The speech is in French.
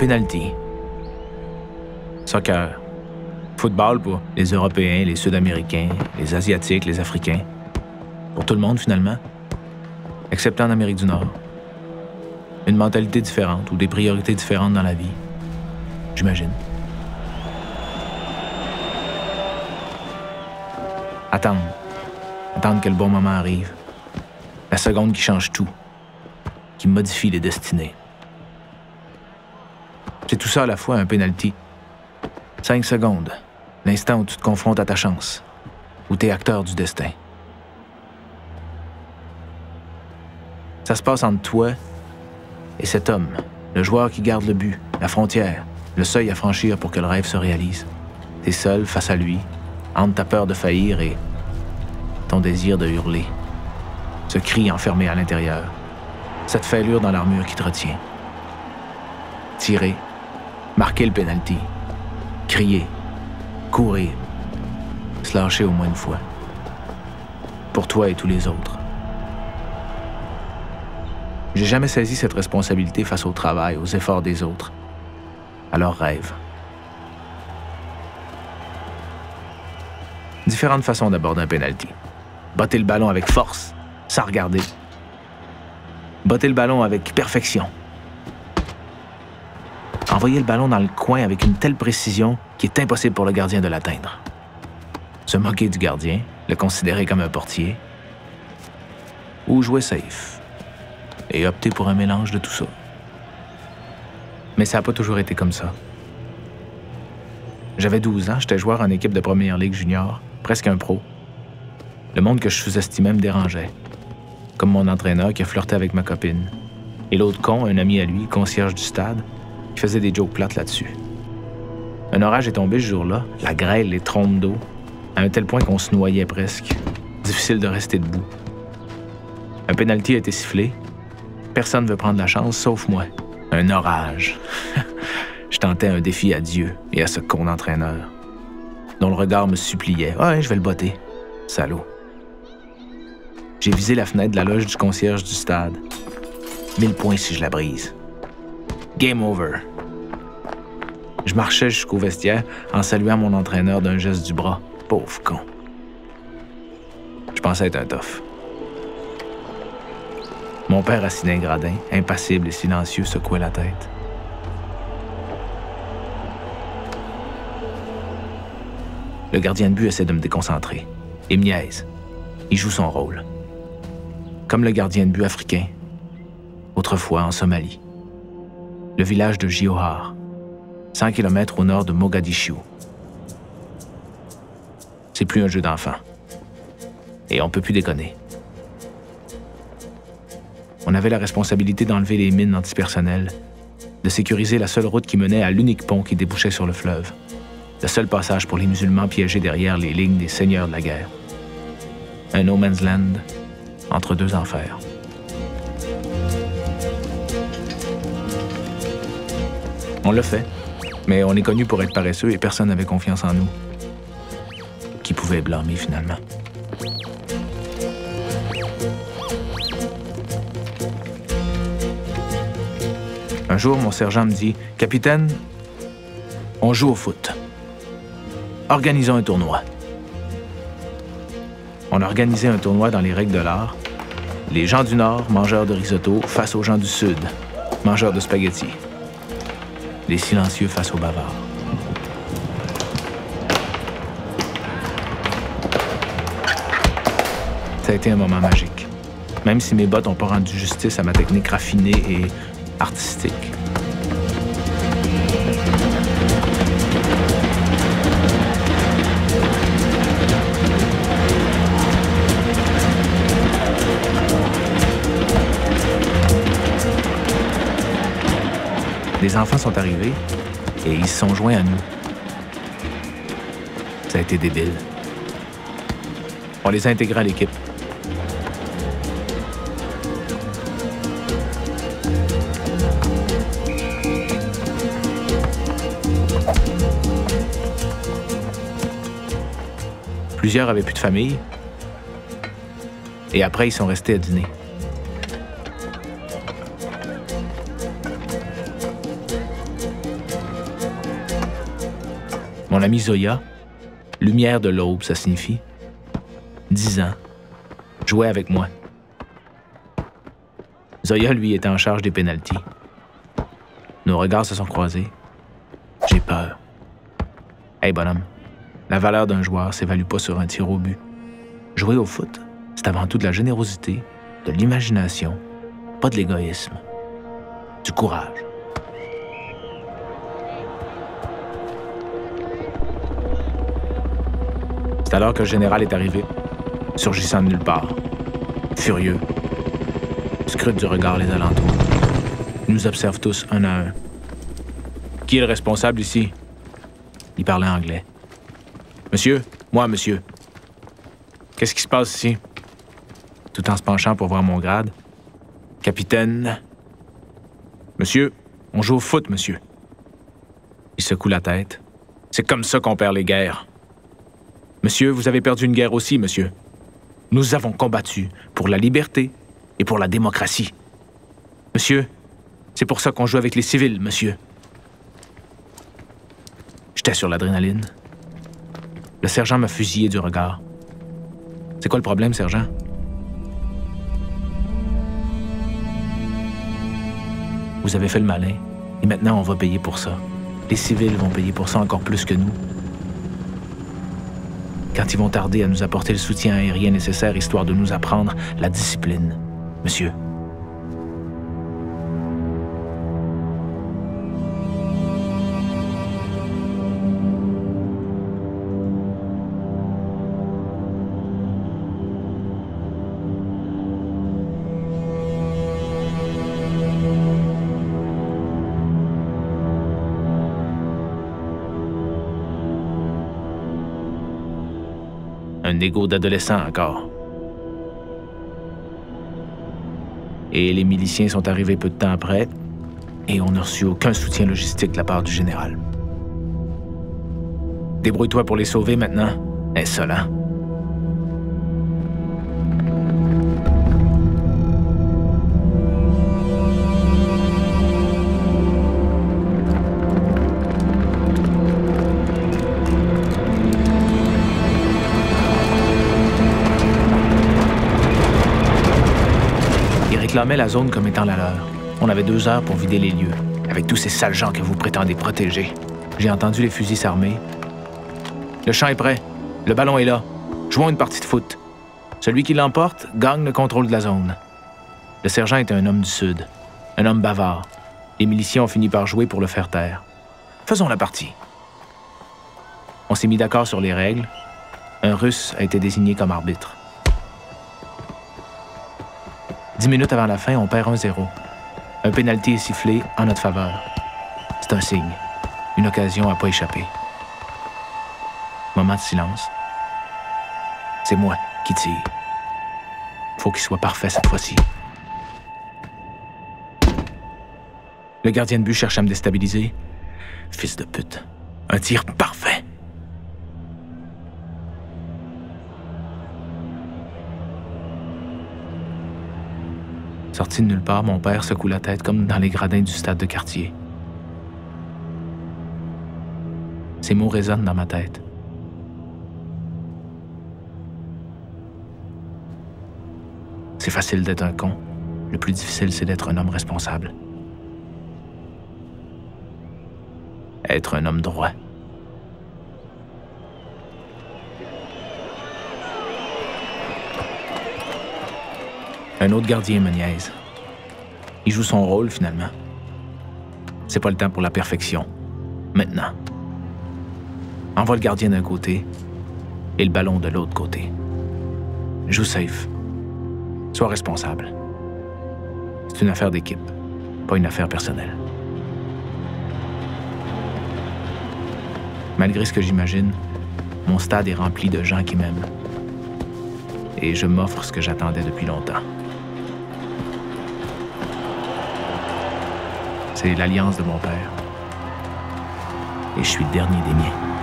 penalty. Soccer. Football pour les Européens, les Sud-Américains, les Asiatiques, les Africains. Pour tout le monde, finalement. Excepté en Amérique du Nord. Une mentalité différente ou des priorités différentes dans la vie. J'imagine. Attendre. Attendre que le bon moment arrive. La seconde qui change tout. Qui modifie les destinées. C'est tout ça à la fois un penalty. 5 secondes. L'instant où tu te confrontes à ta chance. Où t'es acteur du destin. Ça se passe entre toi et cet homme, le joueur qui garde le but, la frontière, le seuil à franchir pour que le rêve se réalise. T'es seul face à lui, entre ta peur de faillir et ton désir de hurler. Ce cri enfermé à l'intérieur. Cette fêlure dans l'armure qui te retient. Tirer, marquer le penalty, crier, courir, se lâcher au moins une fois. Pour toi et tous les autres. J'ai jamais saisi cette responsabilité face au travail, aux efforts des autres, à leurs rêves. Différentes façons d'aborder un penalty. Botter le ballon avec force, sans regarder. Botter le ballon avec perfection. Envoyer le ballon dans le coin avec une telle précision qu'il est impossible pour le gardien de l'atteindre. Se moquer du gardien, le considérer comme un portier. Ou jouer safe. Et opter pour un mélange de tout ça. Mais ça n'a pas toujours été comme ça. J'avais 12 ans, j'étais joueur en équipe de première ligue junior, presque un pro. Le monde que je sous-estimais me dérangeait. Comme mon entraîneur qui a flirté avec ma copine. Et l'autre con, un ami à lui, concierge du stade, qui faisait des jokes plates là-dessus. Un orage est tombé ce jour-là, la grêle, les trompes d'eau, à un tel point qu'on se noyait presque. Difficile de rester debout. Un penalty a été sifflé. Personne ne veut prendre la chance, sauf moi. Un orage. Je tentais un défi à Dieu et à ce con d'entraîneur, dont le regard me suppliait. « Ouais, je vais le botter. » Salaud. J'ai visé la fenêtre de la loge du concierge du stade. 1000 points si je la brise. Game over. Je marchais jusqu'au vestiaire en saluant mon entraîneur d'un geste du bras. Pauvre con. Je pensais être un tough. Mon père assis d'un gradin, impassible et silencieux, secouait la tête. Le gardien de but essaie de me déconcentrer. Il me niaise. Il joue son rôle. Comme le gardien de but africain, autrefois en Somalie. Le village de Jiohar, 100 km au nord de Mogadiscio. C'est plus un jeu d'enfant. Et on peut plus déconner. On avait la responsabilité d'enlever les mines antipersonnelles, de sécuriser la seule route qui menait à l'unique pont qui débouchait sur le fleuve, le seul passage pour les musulmans piégés derrière les lignes des seigneurs de la guerre. Un no man's land entre deux enfers. On l'a fait, mais on est connu pour être paresseux et personne n'avait confiance en nous. Qui pouvait blâmer finalement? Un jour, mon sergent me dit « Capitaine, on joue au foot. Organisons un tournoi. » On a organisé un tournoi dans les règles de l'art. Les gens du Nord, mangeurs de risotto, face aux gens du Sud, mangeurs de spaghettis. Les silencieux face aux bavards. Ça a été un moment magique. Même si mes bottes n'ont pas rendu justice à ma technique raffinée et artistique. Les enfants sont arrivés et ils se sont joints à nous. Ça a été débile. On les a intégrés à l'équipe. Plusieurs avaient plus de famille. Et après, ils sont restés à dîner. Mon amie Zoya, lumière de l'aube, ça signifie. 10 ans. Jouait avec moi. Zoya, lui, était en charge des pénaltys. Nos regards se sont croisés. J'ai peur. Hey, bonhomme, la valeur d'un joueur s'évalue pas sur un tir au but. Jouer au foot, c'est avant tout de la générosité, de l'imagination, pas de l'égoïsme. Du courage. C'est alors que le général est arrivé, surgissant de nulle part. Furieux. Scrute du regard les alentours. Il nous observe tous un à un. Qui est le responsable ici? Il parlait anglais. Monsieur? Moi, monsieur. Qu'est-ce qui se passe ici? Tout en se penchant pour voir mon grade. Capitaine. Monsieur, on joue au foot, monsieur. Il secoue la tête. C'est comme ça qu'on perd les guerres. Monsieur, vous avez perdu une guerre aussi, monsieur. Nous avons combattu pour la liberté et pour la démocratie. Monsieur, c'est pour ça qu'on joue avec les civils, monsieur. J'étais sur l'adrénaline. Le sergent m'a fusillé du regard. C'est quoi le problème, sergent? Vous avez fait le malin, et maintenant on va payer pour ça. Les civils vont payer pour ça encore plus que nous. Quand ils vont tarder à nous apporter le soutien aérien nécessaire histoire de nous apprendre la discipline, monsieur. Un égo d'adolescent encore. Et les miliciens sont arrivés peu de temps après, et on n'a reçu aucun soutien logistique de la part du général. Débrouille-toi pour les sauver maintenant, insolent. Réclamait la zone comme étant la leur. On avait 2 heures pour vider les lieux, avec tous ces sales gens que vous prétendez protéger. J'ai entendu les fusils s'armer. Le champ est prêt. Le ballon est là. Jouons une partie de foot. Celui qui l'emporte gagne le contrôle de la zone. Le sergent était un homme du Sud, un homme bavard. Les miliciens ont fini par jouer pour le faire taire. Faisons la partie. On s'est mis d'accord sur les règles. Un Russe a été désigné comme arbitre. 10 minutes avant la fin, on perd 1-0. Un pénalty est sifflé en notre faveur. C'est un signe. Une occasion à pas échapper. Moment de silence. C'est moi qui tire. Faut qu'il soit parfait cette fois-ci. Le gardien de but cherche à me déstabiliser. Fils de pute. Un tir parfait. Sorti de nulle part, mon père secoue la tête comme dans les gradins du stade de quartier. Ces mots résonnent dans ma tête. C'est facile d'être un con. Le plus difficile, c'est d'être un homme responsable. Être un homme droit. Un autre gardien me niaise. Il joue son rôle, finalement. C'est pas le temps pour la perfection. Maintenant. Envoie le gardien d'un côté et le ballon de l'autre côté. Joue safe. Sois responsable. C'est une affaire d'équipe, pas une affaire personnelle. Malgré ce que j'imagine, mon stade est rempli de gens qui m'aiment. Et je m'offre ce que j'attendais depuis longtemps. C'est l'alliance de mon père. Et je suis le dernier des miens.